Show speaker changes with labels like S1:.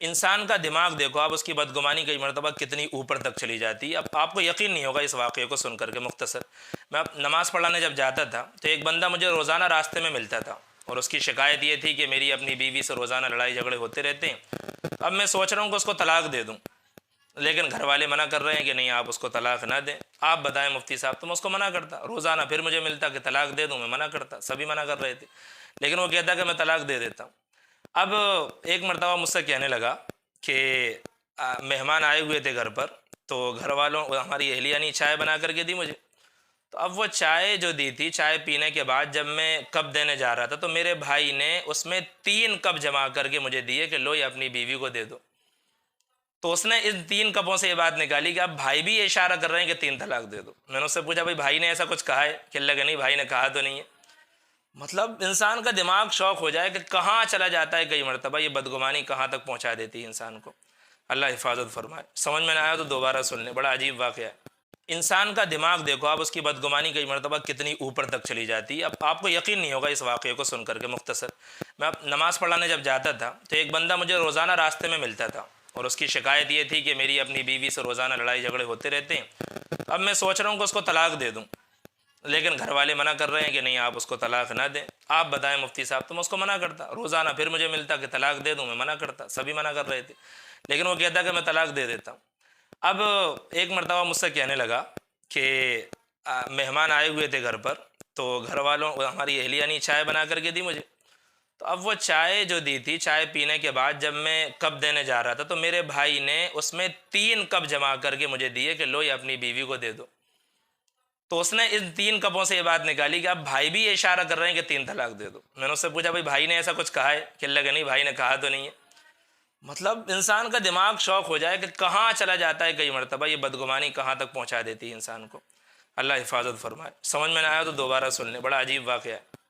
S1: انسان کا دماغ دیکھو آپ، اس کی بدگمانی کئی مرتبہ کتنی اوپر تک چلی جاتی ہے۔ اب آپ کو یقین نہیں ہوگا اس واقعے کو سن کر کے، مختصر میں اب نماز پڑھانے جب جاتا تھا تو ایک بندہ مجھے روزانہ راستے میں ملتا تھا، اور اس کی شکایت یہ تھی کہ میری اپنی بیوی سے روزانہ لڑائی جھگڑے ہوتے رہتے ہیں۔ اب میں سوچ رہا ہوں کہ اس کو طلاق دے دوں، لیکن گھر والے منع کر رہے ہیں کہ نہیں آپ اس کو طلاق نہ دیں۔ آپ بتائیں مفتی صاحب، تو میں اس کو منع کرتا، روزانہ پھر مجھے ملتا کہ طلاق دے دوں، میں منع کرتا، سبھی منع کر رہے تھے، لیکن وہ کہتا کہ میں طلاق دے دیتا ہوں۔ اب ایک مرتبہ مجھ سے کہنے لگا کہ مہمان آئے ہوئے تھے گھر پر، تو گھر والوں ہماری اہلیہ نے چائے بنا کر کے دی مجھے، تو اب وہ چائے جو دی تھی، چائے پینے کے بعد جب میں کپ دینے جا رہا تھا تو میرے بھائی نے اس میں 3 کپ جما کر کے مجھے دیے کہ لو یہ اپنی بیوی کو دے دو۔ تو اس نے ان 3 کپوں سے یہ بات نکالی کہ اب بھائی بھی یہ اشارہ کر رہے ہیں کہ 3 طلاق دے دو۔ میں نے اس سے پوچھا بھائی بھائی نے ایسا کچھ کہا ہے؟ کہ اللہ کہ نہیں بھائی نے کہا تو نہیں ہے۔ مطلب انسان کا دماغ شوق ہو جائے کہ کہاں چلا جاتا ہے، کئی مرتبہ یہ بدگمانی کہاں تک پہنچا دیتی ہے انسان کو۔ اللہ حفاظت فرمائے۔ سمجھ میں نہ آیا تو دوبارہ سن لیں، بڑا عجیب واقعہ ہے۔ انسان کا دماغ دیکھو آپ، اس کی بدگمانی کئی مرتبہ کتنی اوپر تک چلی جاتی ہے۔ اب آپ کو یقین نہیں ہوگا اس واقعے کو سن کر کے، مختصر میں اب نماز پڑھانے جب جاتا تھا تو ایک بندہ مجھے روزانہ راستے میں ملتا تھا، اور اس کی شکایت یہ تھی کہ میری اپنی بیوی سے روزانہ لڑائی جھگڑے ہوتے رہتے ہیں۔ اب میں سوچ رہا ہوں کہ اس کو طلاق دے دوں، لیکن گھر والے منع کر رہے ہیں کہ نہیں آپ اس کو طلاق نہ دیں۔ آپ بتائیں مفتی صاحب، تو میں اس کو منع کرتا، روزانہ پھر مجھے ملتا کہ طلاق دے دوں، میں منع کرتا، سبھی منع کر رہے تھے، لیکن وہ کہتا کہ میں طلاق دے دیتا ہوں۔ اب ایک مرتبہ مجھ سے کہنے لگا کہ مہمان آئے ہوئے تھے گھر پر، تو گھر والوں ہماری اہلیہ نے چائے بنا کر کے دی مجھے، تو اب وہ چائے جو دی تھی، چائے پینے کے بعد جب میں کپ دینے جا رہا تھا تو میرے بھائی نے اس میں 3 کپ جما کر کے مجھے دیے کہ لو یہ اپنی بیوی کو دے دو۔ تو اس نے ان 3 کپوں سے یہ بات نکالی کہ اب بھائی بھی یہ اشارہ کر رہے ہیں کہ 3 طلاق دے دو۔ میں نے اس سے پوچھا بھائی بھائی نے ایسا کچھ کہا ہے؟ کہ اللہ کہ نہیں بھائی نے کہا تو نہیں ہے۔ مطلب انسان کا دماغ شوق ہو جائے کہ کہاں چلا جاتا ہے، کئی مرتبہ یہ بدگمانی کہاں تک پہنچا دیتی ہے انسان کو۔ اللہ حفاظت فرمائے۔ سمجھ میں نہ آیا تو دوبارہ سن لیں، بڑا عجیب واقعہ ہے۔